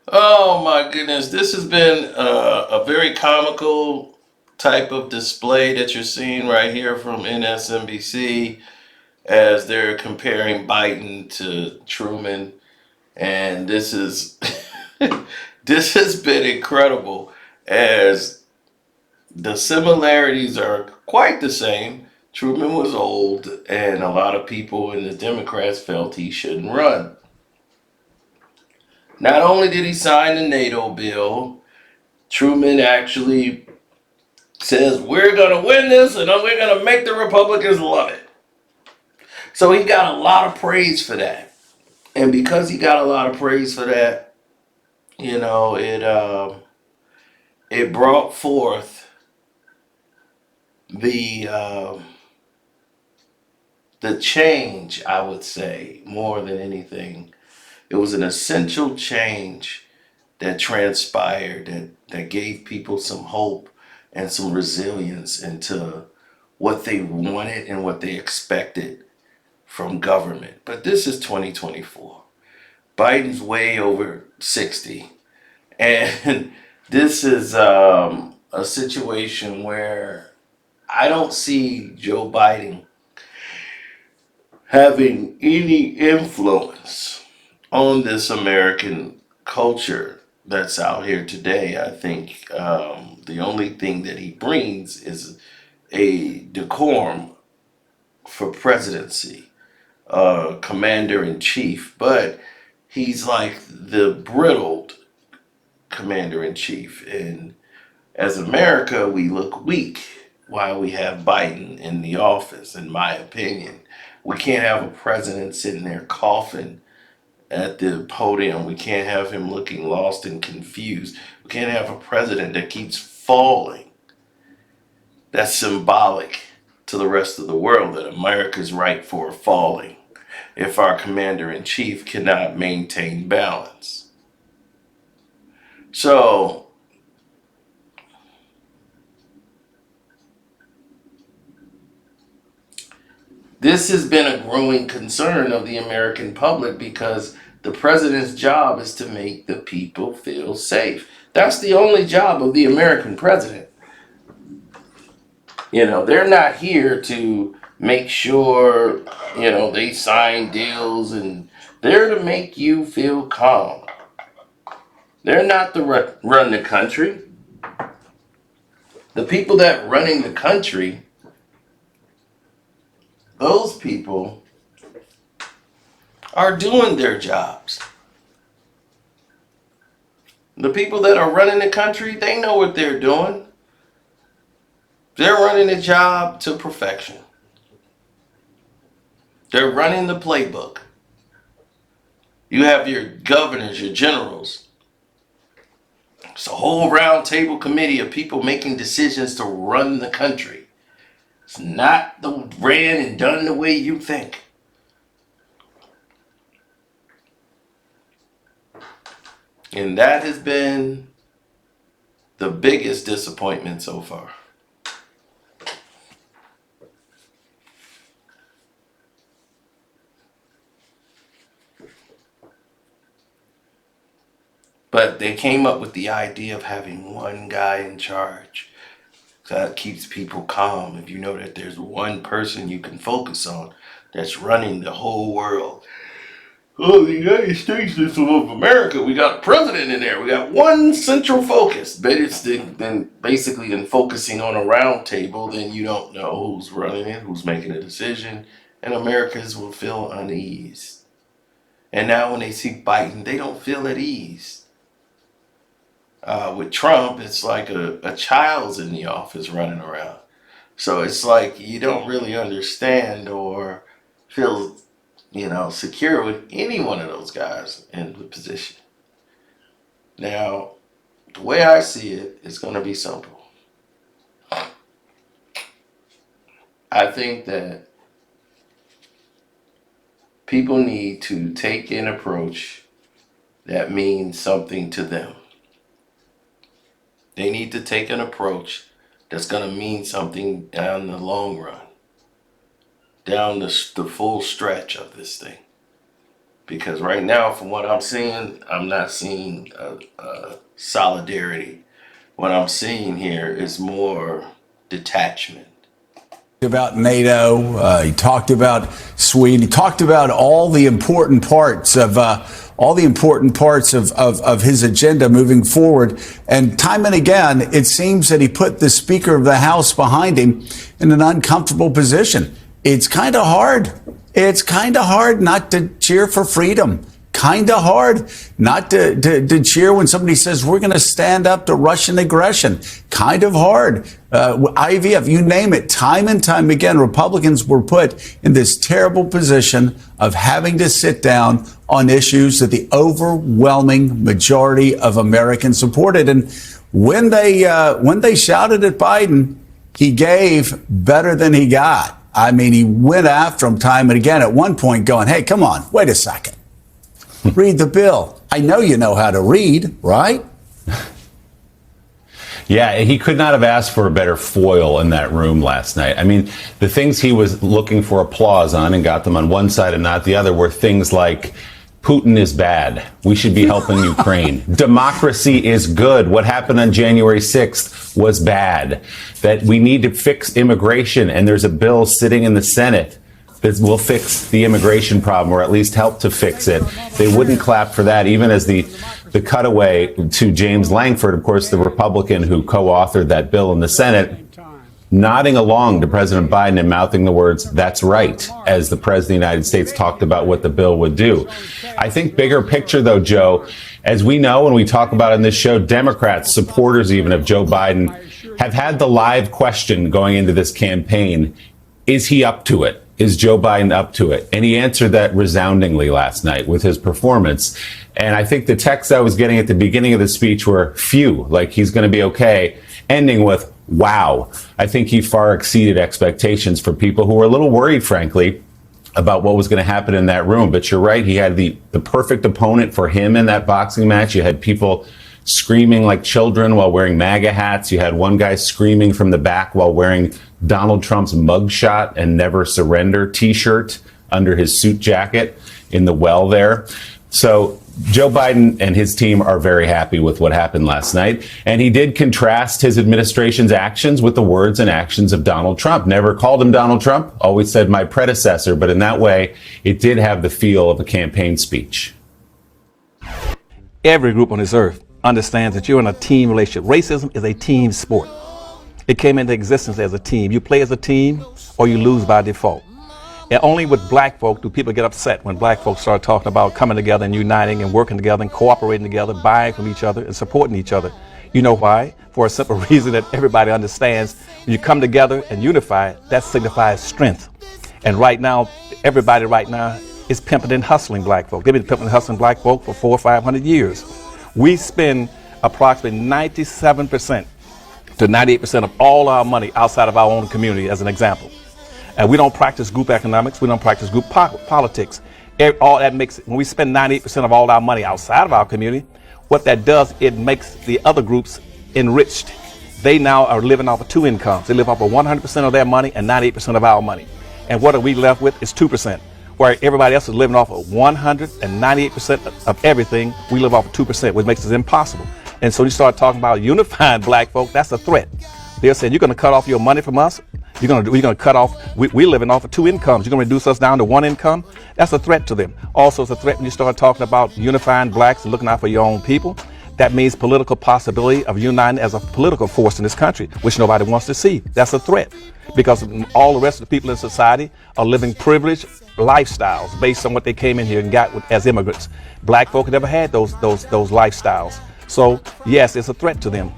Oh my goodness, this has been a very comical type of display that you're seeing right here from NSNBC as they're comparing Biden to Truman, and this is this has been incredible as the similarities are quite the same. Truman was old, and a lot of people in the Democrats felt he shouldn't run. Not only did he sign the NATO bill, Truman actually says, we're going to win this and we're going to make the Republicans love it. So he got a lot of praise for that. And because he got a lot of praise for that, you know, it brought forth the the change, I would say, more than anything. It was an essential change that transpired that gave people some hope and some resilience into what they wanted and what they expected from government. But this is 2024. Biden's way over 60. And this is a situation where I don't see Joe Biden having any influence on this American culture that's out here today. I think the only thing that he brings is a decorum for presidency, commander in chief, but he's like the brittled commander in chief. And as America, we look weak while we have Biden in the office, in my opinion. We can't have a president sitting there coughing at the podium. We can't have him looking lost and confused. We can't have a president that keeps falling. That's symbolic to the rest of the world that America's right for falling if our commander in chief cannot maintain balance. So, this has been a growing concern of the American public because the president's job is to make the people feel safe. That's the only job of the American president. You know, they're not here to make sure, they sign deals, and they're to make you feel calm. They're not to run the country. The people that running the country, those people are doing their jobs. The people that are running the country, they know what they're doing. They're running the job to perfection. They're running the playbook. You have your governors, your generals. It's a whole round table committee of people making decisions to run the country. It's not ran and done the way you think. And that has been the biggest disappointment so far. But they came up with the idea of having one guy in charge. So that keeps people calm. If you know that there's one person you can focus on that's running the whole world. Oh, the United States is of America. We got a president in there. We got one central focus. But it's then basically in focusing on a round table, then you don't know who's running it, who's making a decision, and Americans will feel unease. And now when they see Biden, they don't feel at ease. With Trump, it's like a child's in the office running around. So it's like you don't really understand or feel, secure with any one of those guys in the position. Now, the way I see it is going to be simple. I think that people need to take an approach that means something to them. They need to take an approach that's going to mean something down the long run, down the full stretch of this thing. Because right now, from what I'm seeing, I'm not seeing solidarity. What I'm seeing here is more detachment. About NATO, he talked about Sweden, he talked about all the important parts of his agenda moving forward. And time and again, it seems that he put the Speaker of the House behind him in an uncomfortable position. It's kind of hard. It's kind of hard not to cheer for freedom. Kind of hard not to cheer when somebody says we're going to stand up to Russian aggression. Kind of hard. IVF, you name it. Time and time again, Republicans were put in this terrible position of having to sit down on issues that the overwhelming majority of Americans supported. And when they shouted at Biden, he gave better than he got. I mean, he went after him time and again, at one point going, hey, come on, wait a second. Read the bill. I know you know how to read, right? Yeah, he could not have asked for a better foil in that room last night. I mean, the things he was looking for applause on and got them on one side and not the other were things like Putin is bad. We should be helping Ukraine. Democracy is good. What happened on January 6th was bad. That we need to fix immigration, and there's a bill sitting in the Senate that will fix the immigration problem, or at least help to fix it. They wouldn't clap for that, even as the cutaway to James Langford, of course, the Republican who co-authored that bill in the Senate, nodding along to President Biden and mouthing the words, "That's right," as the President of the United States talked about what the bill would do. I think bigger picture, though, Joe, as we know when we talk about in this show, Democrats, supporters even of Joe Biden, have had the live question going into this campaign, is he up to it? Is Joe Biden up to it? And he answered that resoundingly last night with his performance. And I think the texts I was getting at the beginning of the speech were phew, like he's going to be okay, ending with wow. I think he far exceeded expectations for people who were a little worried, frankly, about what was going to happen in that room. But you're right, he had the perfect opponent for him in that boxing match. You had people screaming like children while wearing MAGA hats. You had one guy screaming from the back while wearing Donald Trump's mugshot and never surrender t-shirt under his suit jacket in the well there. So Joe Biden and his team are very happy with what happened last night. And he did contrast his administration's actions with the words and actions of Donald Trump. Never called him Donald Trump, always said my predecessor. But in that way, it did have the feel of a campaign speech. Every group on this earth understands that you're in a team relationship. Racism is a team sport. It came into existence as a team. You play as a team or you lose by default. And only with black folk do people get upset when black folks start talking about coming together and uniting and working together and cooperating together, buying from each other and supporting each other. You know why? For a simple reason that everybody understands. When you come together and unify, that signifies strength. And right now, everybody right now is pimping and hustling black folk. They've been pimping and hustling black folk for 400 or 500 years. We spend approximately 97% to 98% of all our money outside of our own community, as an example. And we don't practice group economics. We don't practice group politics. All that makes, when we spend 98% of all our money outside of our community, what that does, it makes the other groups enriched. They now are living off of two incomes. They live off of 100% of their money and 98% of our money. And what are we left with is 2%. Where everybody else is living off of 198% of everything, we live off of 2%, which makes it impossible. And so you start talking about unifying black folk, that's a threat. They're saying, you're going to cut off your money from us? You're going to cut off, we're living off of two incomes. You're going to reduce us down to one income? That's a threat to them. Also, it's a threat when you start talking about unifying blacks and looking out for your own people. That means political possibility of uniting as a political force in this country, which nobody wants to see. That's a threat because all the rest of the people in society are living privileged lifestyles based on what they came in here and got as immigrants. Black folk never had those lifestyles. So yes, it's a threat to them.